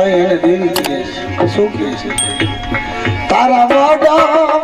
એને દેવી કહે છે શું કહે છે તારા મોઢામાં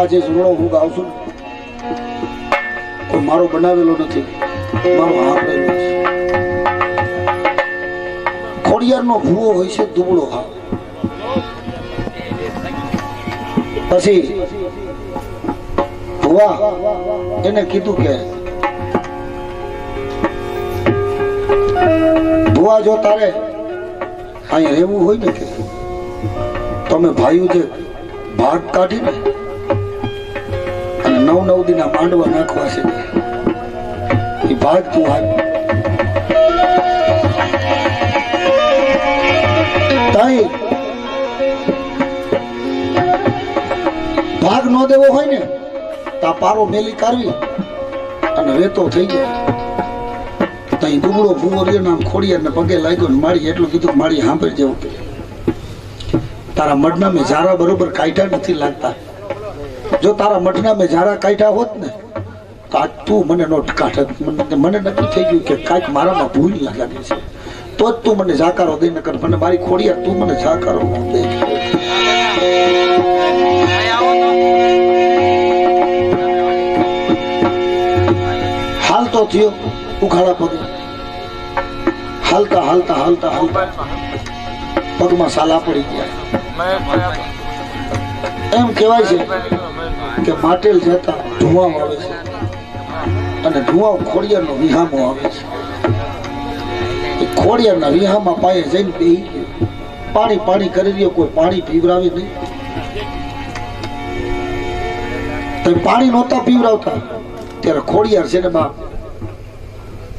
આજે ઝૂણો હું ગાઉં છું કોઈ મારો બનાવેલો નથી, મારો સાંભળેલો છે. ખોડિયારનો ભૂવો હોય છે દુબળો હા. પછી ભૂવા એને કીધું કે ભૂવા જો તારે અહીંયા રહેવું હોય ને કે તમે ભાઈઓ જે ભાગ કાઢીને નવ નવ દિના માંડવા નાખવા છે એ ભાગ તું આવ. ભાગ નો દેવો હોય ને તો પારો મેલી કાઢવી અને વેતો થઈ જાય. તઈ દુબળો ભૂવો રહ્યો નામ ખોડિયાર ને પગે લાગ્યો ને મારી એટલું કીધું મારી સાંભળી જેવું કે તારા મઢના મેં ઝારા બરોબર કાઢ્યા નથી લાગતા. જો તારા મઢના મેં ઝારા કાઢ્યા હોત ને તો આજ તું મને નો કાઢત. મને નક્કી થઈ ગયું કે કાંઈક મારામાં ભૂલ લાગી છે તો જ તું મને જાકારો દઈ ન કર. મને મારી ખોડિયાર તું મને જાકારો દે. હાલ તો થયો ઉઘાડા પગે હાલતા હાલતા હાલતા હાલતા પગમાં સાલા પડી ગયા. એમ કહેવાય છે કે માટેલ જતા ધુઆ આવે છે અને ધુઆ ખોડિયારનો વિહામો આવે છે. ખોડિયારના વિહામા પાયે જઈને બેહી ગયો. પાણી પાણી કરી રહ્યો, કોઈ પાણી પીવરાવે નહીં. તો પાણી નહોતા પીવરાવતા ત્યારે ખોડિયાર છે ને બાપ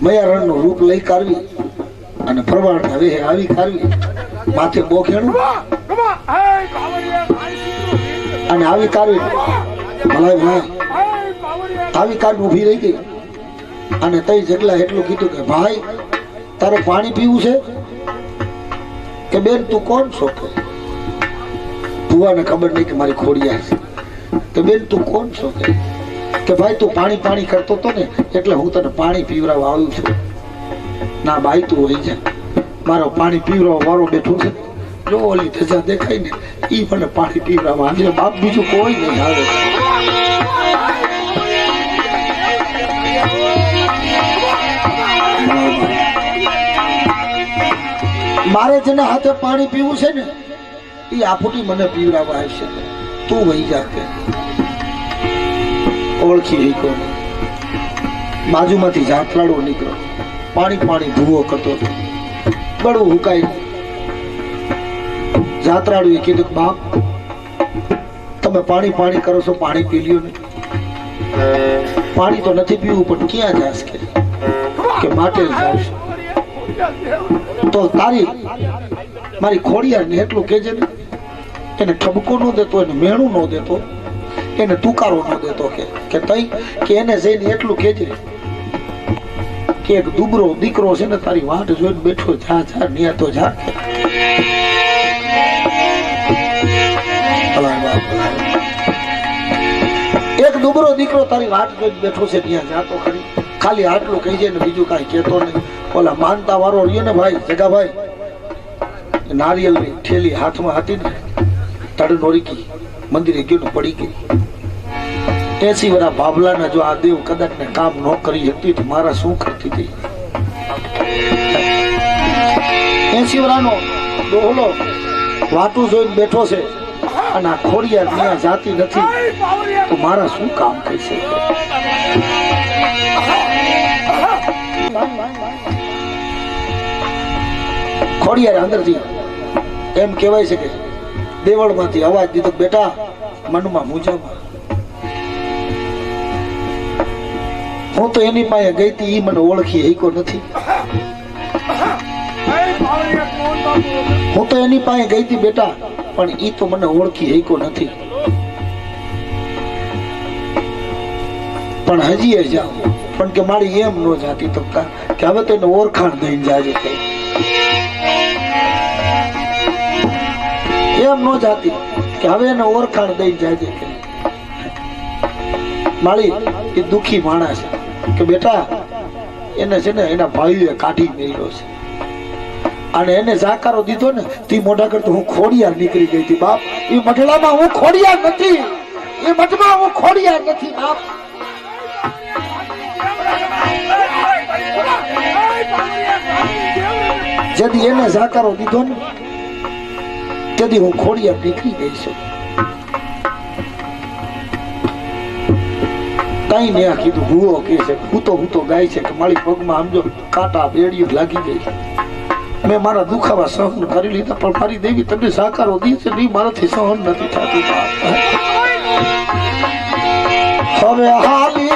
મયારણનું રૂપ લઈ કાઢવી અને ફરવાડના વેહે આવી કાઢવી, માથે બોખેણું અને આવી કાઢવી ભલાઈ ભલાઈ આવી કાઢ ઉભી રહી ગઈ. અને તઈ જગલા એટલું કીધું કે ભાઈ તારે પાણી પીવું છે કે બેન તું કોણ છો? ભુવાને ખબર નહીં કે મારી ખોડિયાર છે. કે બેન તું કોણ છો? કે ભાઈ તું પાણી પાણી કરતો હતો ને એટલે હું તને પાણી પીવરાવા આવ્યું છું. ના બાઈ તું હોય જા, મારો પાણી પીવરો વારો બેઠો છે, જો ઓલી ધજા દેખાય ને ઈ મને પાણી પીવરાવા આજે બાપ, બીજું કોઈ નહીં આવે. મારે જેના હાથે પાણી પીવું છે ને એ આફુટી મને પીવરાવા આવશે. તું વહી જા કે ઓળખી એ કોને. બાજુમાંથી જાફરાડો નીકળ્યો, પાણી પાણી ધુઓ કરતો હતો, ગળું હુકાઈ. જાત્રાળુએ કીધું કે બાપ તમે પાણી પાણી કરો છો, પાણી પી લ્યો ને. પાણી તો નથી પીવું પણ ક્યાં જાશ કે માટે જાવ તો તારી મારી ખોડિયાર ને એટલું કેજે ને, એને ઠબકો ન દેતો, એને મેણું ન દેતો, એને તુકારો ન દેતો કે તઈ કે એને જઈને એટલું કેજે કે એક દુબરો દીકરો છે ને તારી વાટ જોઈને બેઠો, જા જા નિયા તો જા. એક દુબરો દીકરો તારી વાટ જોઈને બેઠો છે, ત્યાં જાતો ખરી. ખાલી આટલું કહી જાય ને બીજું કાંઈ કહેતો નહીં. ઓલા માનતા વાળો રહ્યો ને ભાઈ જગાભાઈ, નારિયેલની ઠેલી હાથમાં હતી ને, તડ નોરીકી મંદિરે ગયો ને પડી ગઈ. 80 વર્ષ બાબલાના જો આ દેવ કદાચ ને કામ ન કરી હતી તો મારા શું કરતી હતી. 80 વર્ષનો ડોહલો વાટું જોઈને બેઠો છે અને આ ખોડિયાર ત્યાં જાતી નથી તો મારા શું કામ થઈ શકે. ખોડિયાર અંદરથી એમ કહેવાય છે કે દેવળમાંથી અવાજ દીધો, બેટા મનમાં મૂંઝામાં. હું તો એની પાસે ગઈ હતી, ઈ મને ઓળખી હઈકો નથી. હું તો એની પાસે ગઈ હતી બેટા, પણ ઈ તો મને ઓળખી હઈકો નથી. પણ હજી એ જાઓ, પણ કે મારી એમ ન જાતી તો કે હવે તો એને ઓળખાણ દઈને જાજે. એમ ન જાતી કે હવે એને ઓળખાણ દઈને જાજે. માળી એ દુખી માણસ કે બેટા એને છે ને એના ભાઈઓએ કાઢી મેળ્યો છે અને એને જાકારો દીધો ને તે મોઢા કરતો હું ખોડિયાર નીકળી ગઈ હતી. બાપ એ મઢડામાં હું ખોડિયાર નથી, એ મઠમાં હું ખોડિયાર નથી બાપ. જેથી એને જાકારો દીધો ને તેથી હું ખોડિયાર નીકળી ગઈ છું. કઈ ને આ કીધું ભૂવો કે છે, હું તો ગાય છે કે મારી પગમાં આમ જો કાંટા બેડીઓ લાગી ગઈ. મેં મારા દુખાવા સહન કરી લીધા પણ મારી દેવી તમને સાકારો દી છે નહીં, મારાથી સહન નથી થતું. હવે હાલી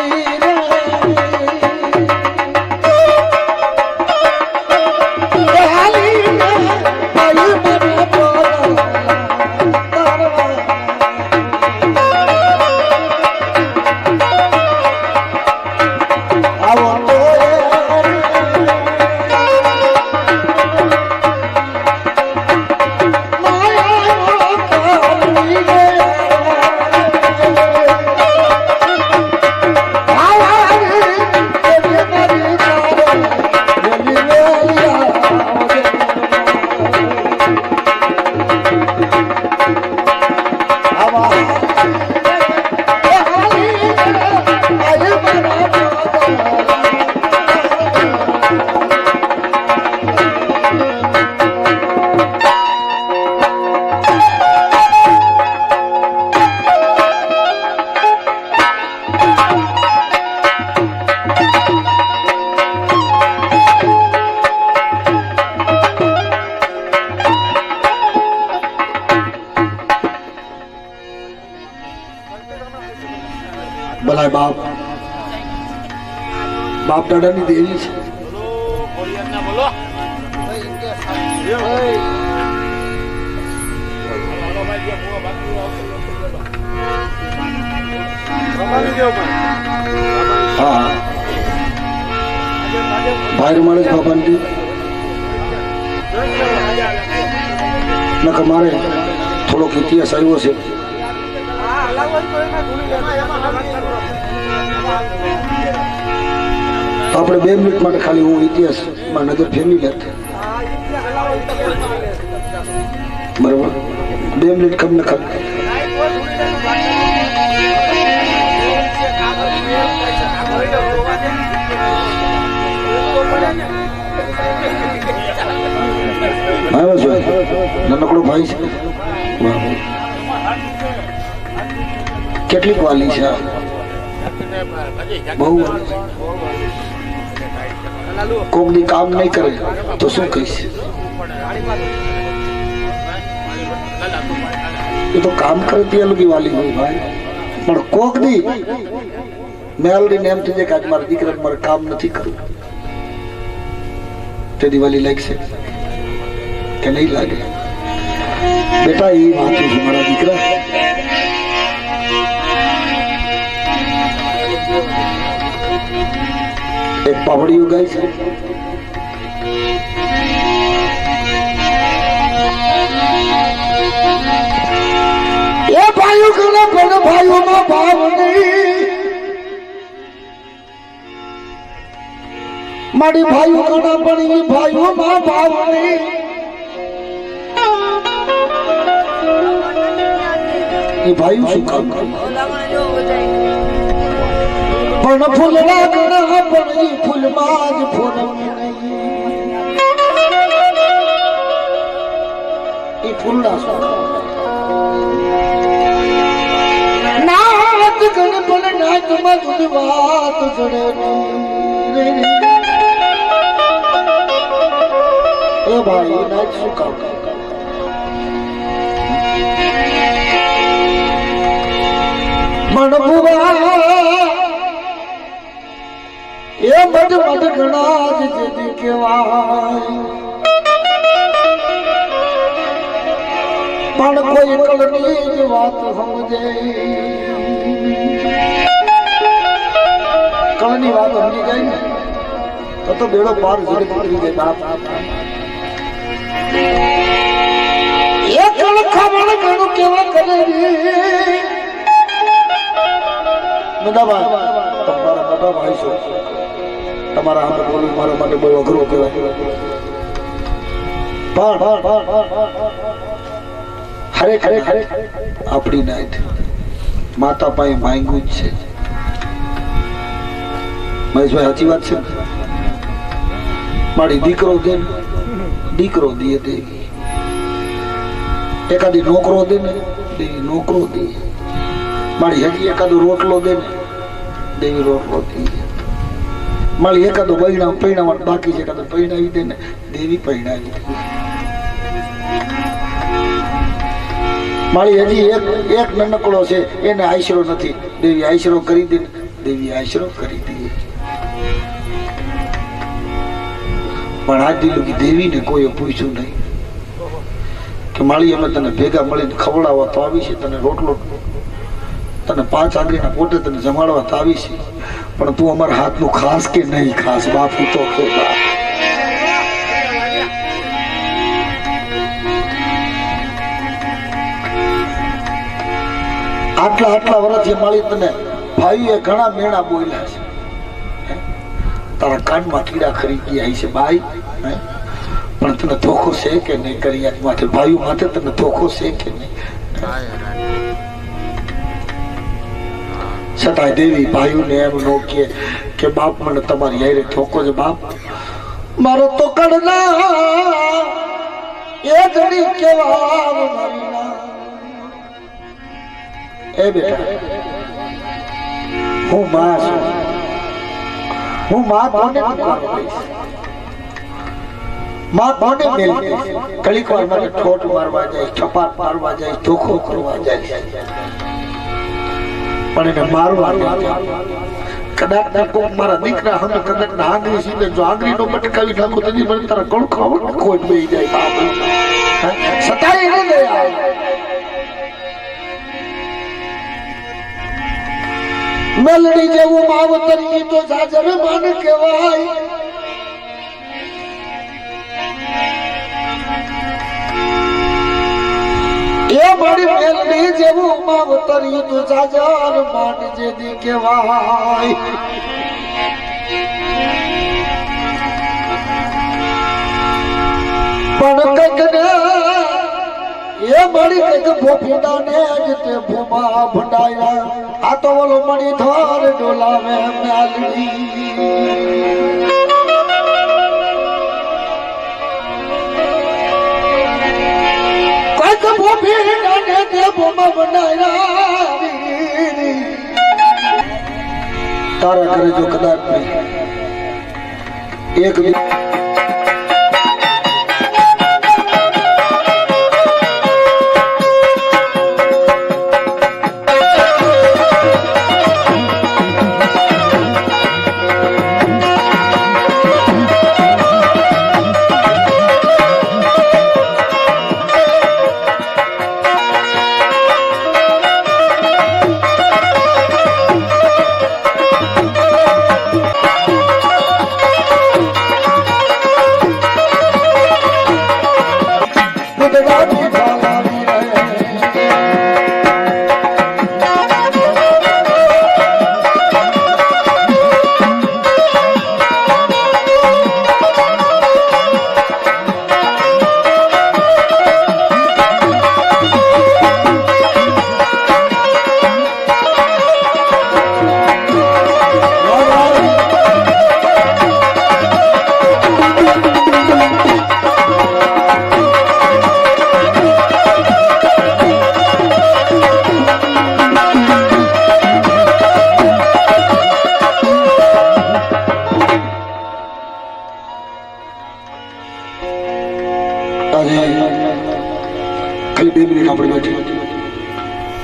ભલા બાપ દાદાની દેવી છે. હા ભાઈ મળે બાપાની મારે થોડોક ઇતિહાસ આવ્યો છે. આપણે 2 મિનિટ માટે ખાલી હું ઇતિહાસમાં નજર ફેરવી લેતા. બરોબર 2 મિનિટ કમ ને કમ નાનકડો ભાઈ છે કેટલીક વાલી છે બહુ કોક દી કામ નહીં કરે તો શું કહીશ એ તો કામ કરે તે અલગી વાલી હોય ભાઈ પણ કોક દી મેલડી એમ થઈ જાય કે આજ મારા દીકરાને મારે કામ નથી કરવું તે દિવાળી લાગશે કે નહીં લાગે બેટા એ વાત છે મારા દીકરા એક પાવડીયું ગાય છે એ ભાઈઓ ઘણા પણ ભાઈઓમાં ભાવ નહીં મારી ભાઈઓ ઘણા પણ એ ભાઈઓમાં ભાવ નહીં એ ભાઈઓ શું કામ પણ ફૂલડા ઘણા પણ એ ફૂલમાં જ ફૂલ એ ફૂલડા શું નાત ઘણ પણ નાતમાં જુદી વાત જડે એ ભાઈ નાચ શું કામ મણભુવા એ મઢ મઢ ઘણા જ જેદી કહેવાય પણ કોઈ કળની જ વાત સમજે કળની વાત સમજી જાય ને તો બેડો પાર જડી પકડી જાય બાપ એ કળ ખાવણ ઘણું કેવા કરે તમારા મોટા ભાઈ છો તમારા હાથ બોલવું મારા માટે બહુ અઘરો કહેવાય પણ ખરે આપણી નાઈટ માતા પાસે માંગ્યું જ છે મહેશભાઈ સાચી વાત છે મારી દીકરો દે દીકરો દે દેવી એકાદી નોકરો દે ને દેવી નોકરો દે મારી હજી એકાદો રોટલો દે ને દેવી રોટલો દે મારી એકાદો બૈણા પૈણાવા બાકી છે એકાદો પૈણાવી દે ને દેવી પૈણાવી દે મારી હજી એક નનકડો છે એને આશરો નથી દેવી આશરો કરી દે ને દેવી આશરો કરી દે પણ આજ દિલું દેવીને કોઈ પૂછ્યું નહીં કે માળી અમે તને ભેગા મળીને ખવડાવવા તો આવી છે તને રોટલો તને 5 આંગળીના પોતે તને જમાડવા તો આવી છે પણ તું અમારા હાથનું ખાસ કે નહીં ખાસ બાપુ તો કે આટલા વર્ષથી માળી તને ભાઈએ ઘણા મેણા બોલ્યા છે તારા કાનમાં કીડા ખરી ગયા છે ભાઈ પણ તને ધોખો છે કે નહીં કરી માથે ભાઈઓ માથે તને ધોખો છે કે નહીં છતાંય દેવી ભાઈઓને એમ નો કે બાપ મને તમારી હારે ધોકો છે બાપ મારો તો કડના એ ઘડી કેવા એ બેટા હું માં છું હું માં કોને માં કોને મેલ કલીક વાર માટે ઠોટ મારવા જાય છપાટ મારવા જાય ધોખો કરવા જાય પણ એને મારવા કદાચ કોક મારા દીકરા હમે કદાચ આંગળી સીધે જો આંગળી નો બટકાવી નાખો તો મને તારા ગળ ખાવા ખોટ બેહી જાય બાપ સતાઈ ને દે મેલડી જેવું માવતર ઈ તો જાજર માન કહેવાય એ મારી મેલડી જેવું માવતર ઈ તો જાજર માન જેદી કહેવાય એ મારી કઈક ભોપીડા ને જીતે ભૂમા ભંડાયા આ તો ઓલો મણી ધોર ડોલાવે મેલડી કઈક ભોપીડા ને જીતે ભૂમા ભંડાયા તારા ઘરે જો કદાચ એક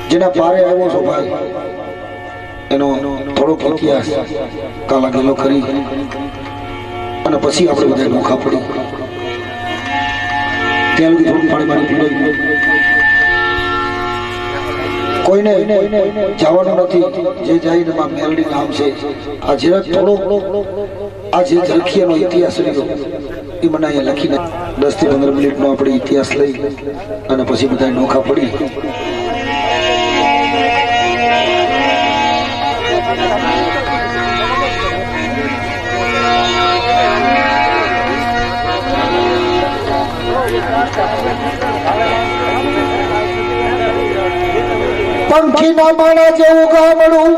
જેના પારે આવ્યો છો ભાઈ એનો થોડોક ઇતિહાસ કાલા ગેલો કરી અને પછી આપણે બધા નોખા પડી ત્યાં લગી થોડું પાણી પીવડાવી કોઈને જવાનું નથી જે જાય ને મેલડી નામ છે આ જે થોડો આ જે ઝરખિયાનો ઇતિહાસ રહ્યો એ મને અહીંયા લખીને 10 થી 15 મિનિટનો આપણે ઇતિહાસ લઈ અને પછી બધા નોખા પડી પંખી ના માણા જેવું ગામડું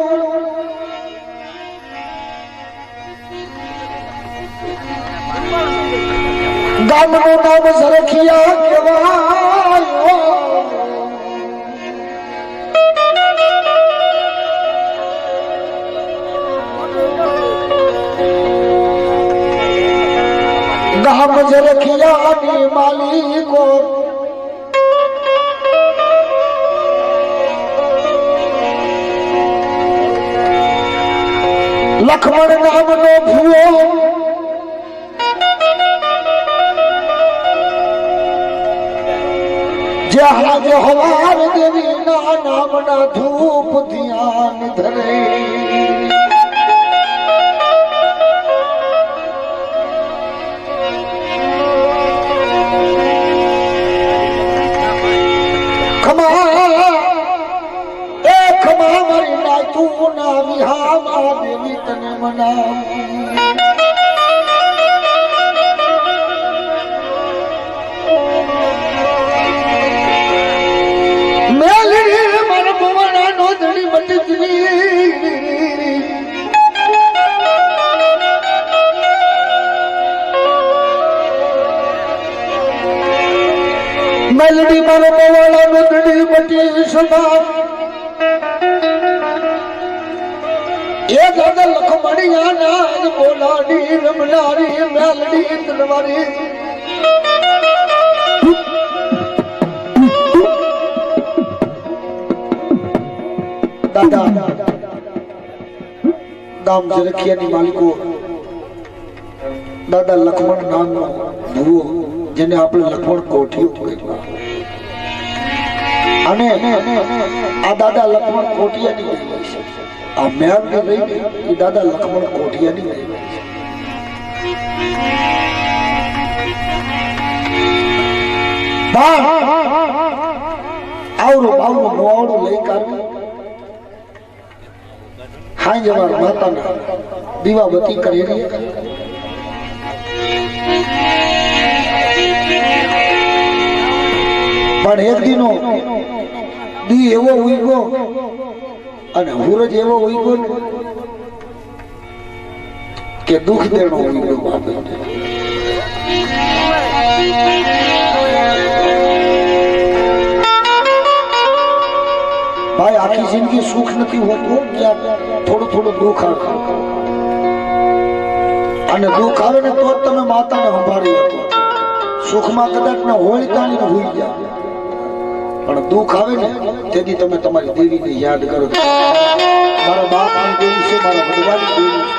ગામનું નામ ઝરખિયા કહેવાય ગામ ઝરખિયાની માલિકો લખમણ નામનો ભૂવો જે હાજ હવાર દેવી ના નામના ધૂપ ધ્યાન ધરે દેવી તને મનાવ મેલી મન ભુવના નો ધણી મટકરી મેલડી મન ભુવના નો ધણી મટી સદા એ દાદા લખમણિયા નાદ બોલાડી રમનારી મેલડી તલવારી દાદા ગામ ઝરખિયાની માલિકો દાદા લખમણ નામનો ભૂવો જેને આપણે લખમણ કોઠીઓ કહેવાય અને આ દાદા લખમણ કોઠિયાની કહેવાય છે આ મેળ ને રહી એ દાદા લખમણ કોઠિયાની આવડું બાવડું મોવાડું લઈ કાઢી હાઈ જવાર માતાના દીવાબત્તી કરી પણ એક દીનો દી એવો ઉગ્યો અને સૂરજ એવો ઉગ્યો ને કે દુઃખ દેણો ઉગ્યો બાપે. ભાઈ આખી જિંદગી સુખ નથી હોતું, ક્યાંક થોડું થોડું દુઃખ આવે અને દુઃખ આવે ને તો જ તમે માતાને સંભાળી શકો. સુખમાં કદાચ ને હોળી તાણીને હોઈ ગયા, પણ દુઃખ આવે ને તેથી તમે તમારી દેવીને યાદ કરો. મારા બાપની દેવી છે, મારા ભગવાનની દેવી છે.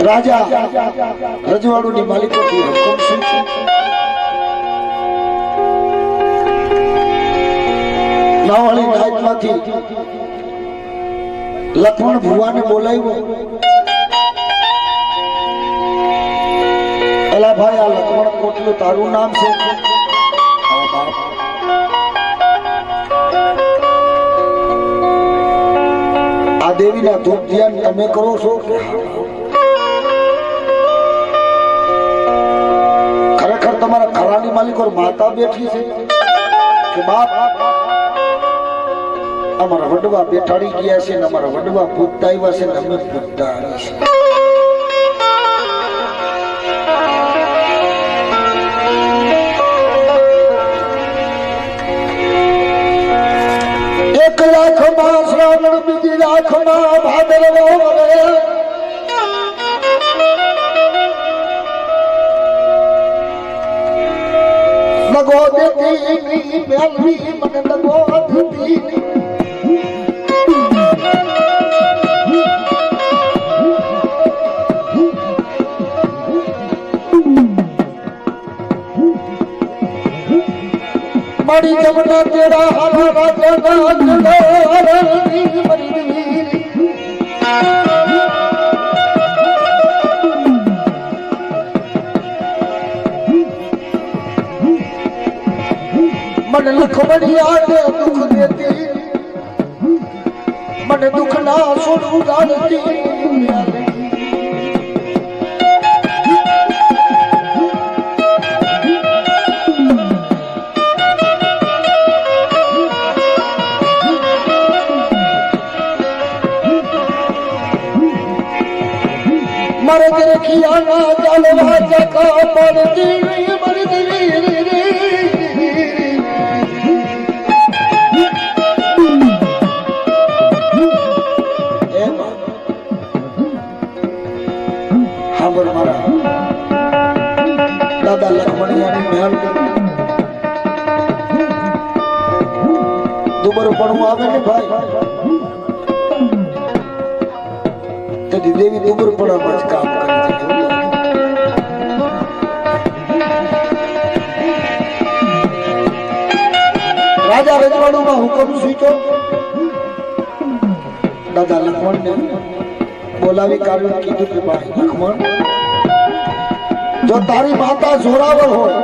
રાજા રજવાડુની માલિકોથી હુકમ છે નાવાળી નાયકમાંથી લક્ષ્મણ ભુવાને બોલાવ્યો. એલા ભાઈ, આ લક્ષ્મણ કોટલું તારું નામ છે? આ દેવીના ધૂપ ધ્યાન તમે કરો છો? ખરેખર તમારા ખરાની માલિક માતા બેઠી છે કે બાપ? અમારા વડવા બેઠાડી ગયા છે ને અમારા વડવા પૂજતા આવ્યા છે ને અમે પૂજતા આવી છે. 1 લાખમાં શ્રાવણ, બીજી લાખમાં ભાદરવો વરે. લગો દેતી મેલવી મને લગો દેતી મારી જમના તેરા હારા રાજા મરી મને લખમણી યાદ દુઃખ દેતી, મને દુઃખ ના છોડું ગાળતી. મારે ઘરે ખિયાના ચાલવા ચકા પડતી મરી દેવી રે. દાદા લખમણિયાની મહેલ દુબરપણું આવે ને ભાઈ, તેથી દેવી દુબરપણામાં જ કામ કરે છે. રાજા રજવાડુમાં હુકમ સ્વીચો દાદા લખમણને બોલાવી કાઢ્યું. કીધું કે ભાઈ લખમણ, જો તારી માતા જોરાવર હોય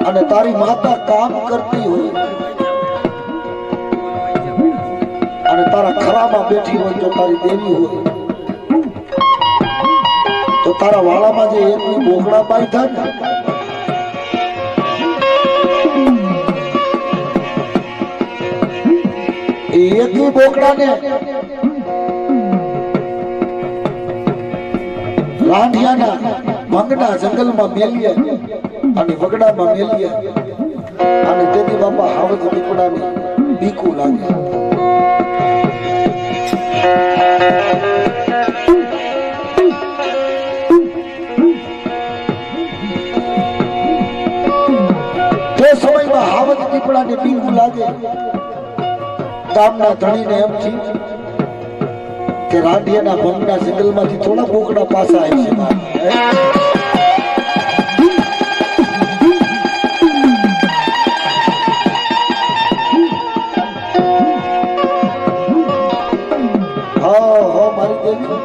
અને તારી માતા કામ કરતી હોય અને તારા ખરામાં બેઠી હોય, જો તારી દેવી હોય તો તારા વાળામાં જે એકની બોકડા બાંધ્યા ને એ એકની બોકડાને રાંઢિયાના ભંગના જંગલમાં મેલીએ અને વગડામાં મેલીએ અને તેથી બાપા હાવજ દીપડાને બીકું લાગે. તે સમયમાં હાવજ દીપડાને બીકું લાગે. ગામના ધણીને એમ થી કે રાંઢિયાના ભંગના જંગલમાંથી થોડા બોકડા પાછા આવી છે. મારી દેવી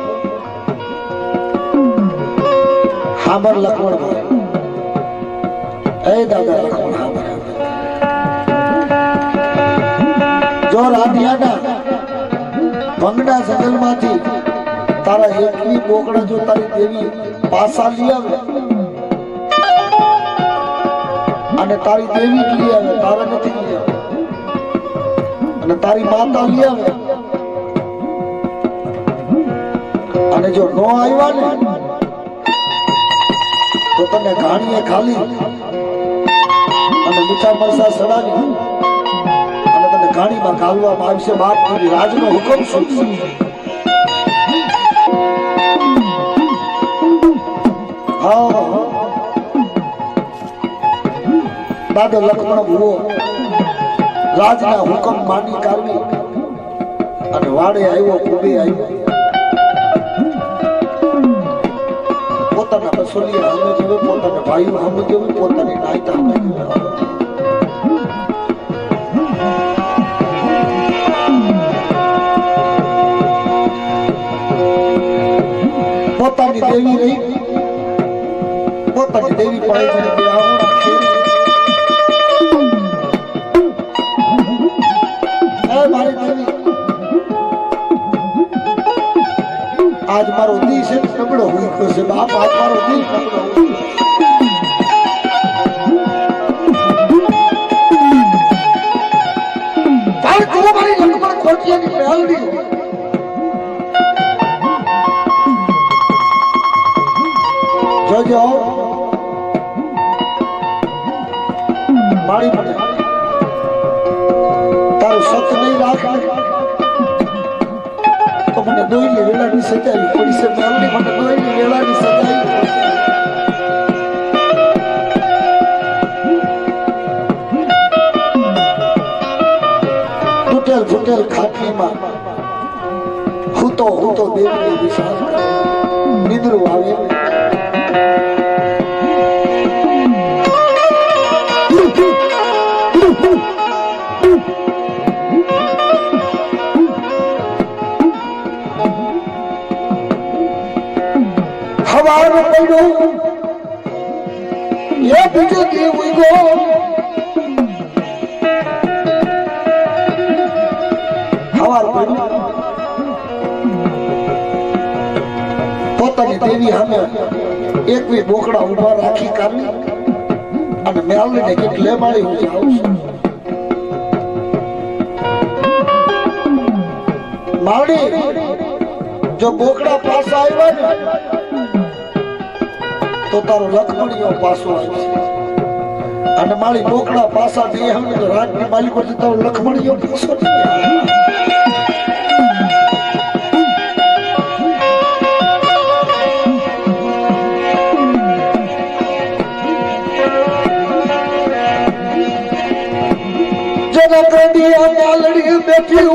હામર લખમણ, એ દાદા લખમણ હામર, જો રાંઢિયાના ભંગના જંગલમાંથી તારા એકવી બોકડા જો તારી દેવી પાસા લઈ આવે અને તારી દેવી લઈ આવે, તારે નથી લઈ આવે, અને તારી માતા લઈ આવે અને જો નો આવ્યા ને તો તને ઘાણીએ ખાલી અને મીઠા મરસા સડાવી અને તને ઘાણીમાં ઘાલવામાં આવશે. બાપ ની રાજનો હુકમ શું છે? દાદો લક્ષ્મણ ભૂવો રાજના હુકમ માની કાઢવી અને વાડે આવ્યો, કુબે આવ્યો, પોતાના બસોલિયા હમે જેવે, પોતાના ભાઈઓ હમે જેવે, પોતાની નાયતા હમે જેવે. પોતાની દેવી રહી, પોતાની દેવી પાસે મારી દેવી આજ મારો દી છે નબળો હોય છે. બાપ આજ મારો દી નબળો હોય. તાર તું મારી લખમણ ખોટિયાની મેલડી જોજો મારી મને તારું સત નહીં રાખ તો મને દોઈલી વેળાની સજાવી પડી છે. મેલડી મને દોઈલી વેળાની સજાવી તૂટેલ ફૂટેલ ખાટલીમાં હું તો દેવની વિશાળ નિદ્રું આવે. હવાર પડ્યો એ બીજો દેવ ઉગ્યો, હવાર પડ્યો પોતાની દેવી સામે એકવી બોકડા ઉભા રાખી કાઢી અને મેલડીને કઈક લે મારી હું જાઉં છું. માવડી જો બોકડા પાછા આવ્યા ને તો તારો લખમણીઓ પાછો આવશે અને મારી બોકડા પાછા નહીં આવે તો રાજની માલિક પર તારો લખમણીઓ પાછો જગત મેલડી બેઠી